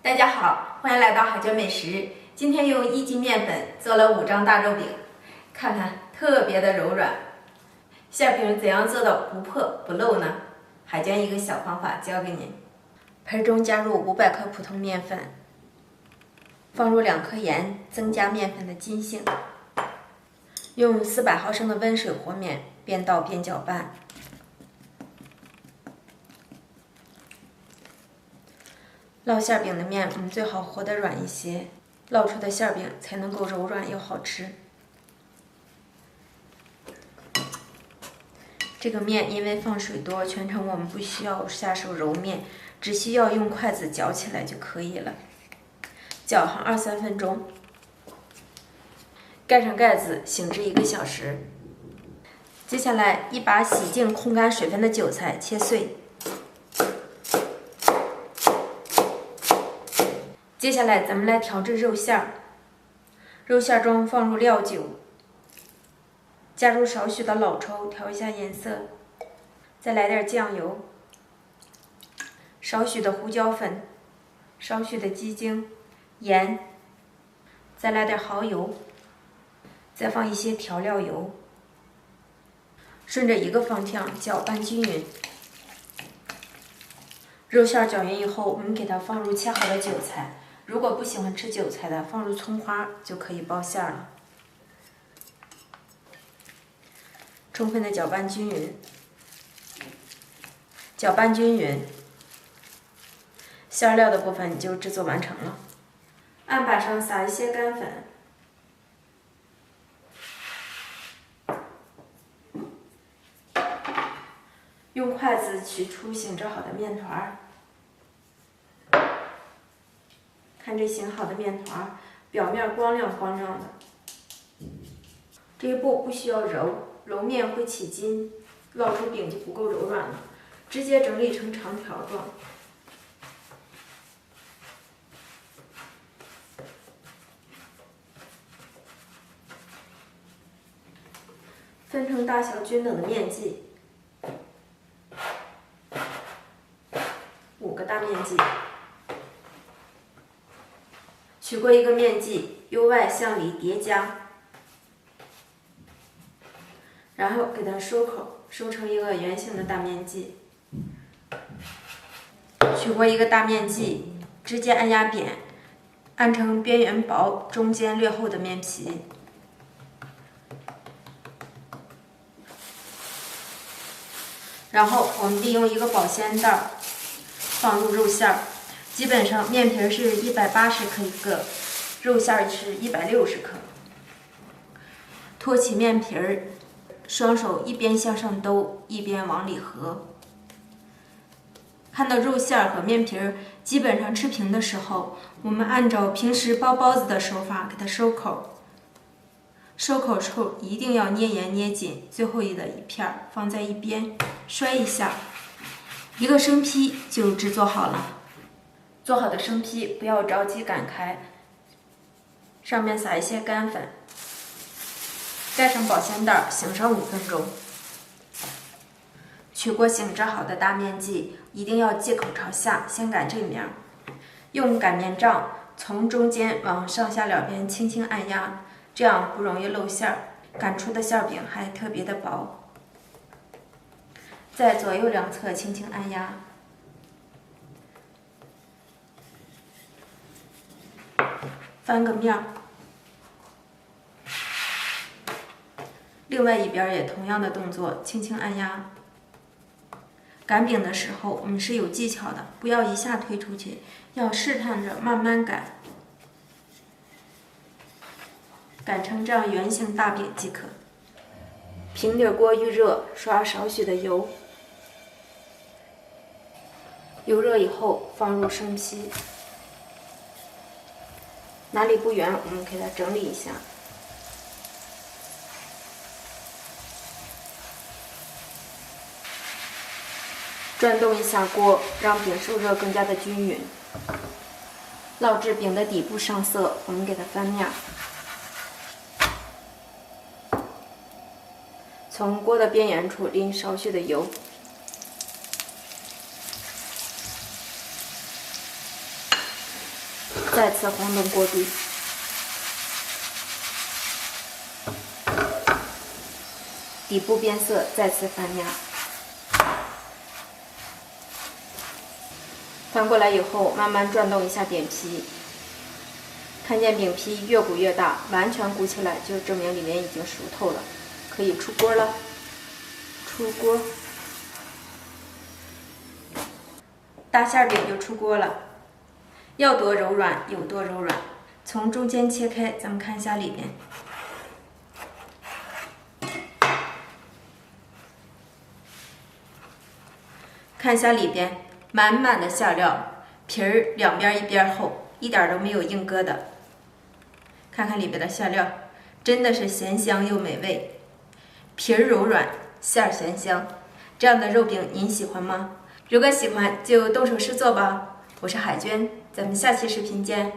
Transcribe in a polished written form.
大家好，欢迎来到海椒美食。今天用1斤面粉做了5张大肉饼，看看特别的柔软。馅饼怎样做到不破不漏呢？海椒一个小方法教给您。盆中加入500克普通面粉，放入2颗盐，增加面粉的筋性。用400毫升的温水和面，边倒边搅拌。烙馅饼的面，我们最好和得软一些，烙出的馅饼才能够柔软又好吃。这个面因为放水多，全程我们不需要下手揉面，只需要用筷子搅起来就可以了。搅上2-3分钟，盖上盖子，醒至1个小时。接下来，一把洗净、控干水分的韭菜切碎。接下来，咱们来调制肉馅儿。肉馅儿中放入料酒，加入少许的老抽调一下颜色，再来点酱油，少许的胡椒粉，少许的鸡精、盐，再来点蚝油，再放一些调料油，顺着一个方向搅拌均匀。肉馅搅匀以后，我们给它放入切好的韭菜。如果不喜欢吃韭菜的，放入葱花就可以包馅了。充分的搅拌均匀，搅拌均匀，馅料的部分就制作完成了。案板上撒一些干粉，用筷子取出醒制好的面团。看这醒好的面团，表面光亮光亮的。这一步不需要揉面会起筋，烙出饼就不够柔软了，直接整理成长条状。分成大小均等的面剂，5个大面剂。取过一个面剂，由外向里叠加，然后给它收口，收成一个圆形的大面剂。取过一个大面剂，直接按压扁，按成边缘薄、中间略厚的面皮。然后我们利用一个保鲜袋放入肉馅儿。基本上面皮是180克一个，肉馅是160克。托起面皮儿，双手一边向上兜，一边往里合。看到肉馅和面皮儿基本上持平的时候，我们按照平时包包子的手法给它收口。收口处一定要捏严捏紧，最后的一片放在一边，摔一下，1个生坯就制作好了。做好的生坯不要着急擀开，上面撒一些干粉，盖上保鲜袋，醒上5分钟。取过醒制好的大面剂，一定要剂口朝下，先擀这面，用擀面杖从中间往上下两边轻轻按压，这样不容易漏馅儿，擀出的馅饼还特别的薄。在左右两侧轻轻按压。翻个面儿，另外一边也同样的动作，轻轻按压。擀饼的时候，我们是有技巧的，不要一下推出去，要试探着慢慢擀，擀成这样圆形大饼即可。平底锅预热，刷少许的油，油热以后放入生坯。哪里不圆，我们给它整理一下。转动一下锅，让饼受热更加的均匀。烙至饼的底部上色，我们给它翻面。从锅的边缘处淋少许的油。再次晃动锅底。底部变色，再次翻压。翻过来以后，慢慢转动一下饼皮，看见饼皮越鼓越大，完全鼓起来，就证明里面已经熟透了，可以出锅了。出锅，大馅饼就出锅了。要多柔软有多柔软，从中间切开，咱们看一下里面。看一下里边，满满的馅料，皮儿两边一边厚，一点都没有硬疙瘩。看看里边的馅料，真的是咸香又美味，皮儿柔软，馅儿咸香。这样的肉饼您喜欢吗？如果喜欢就动手试做吧。我是海娟，咱们下期视频见。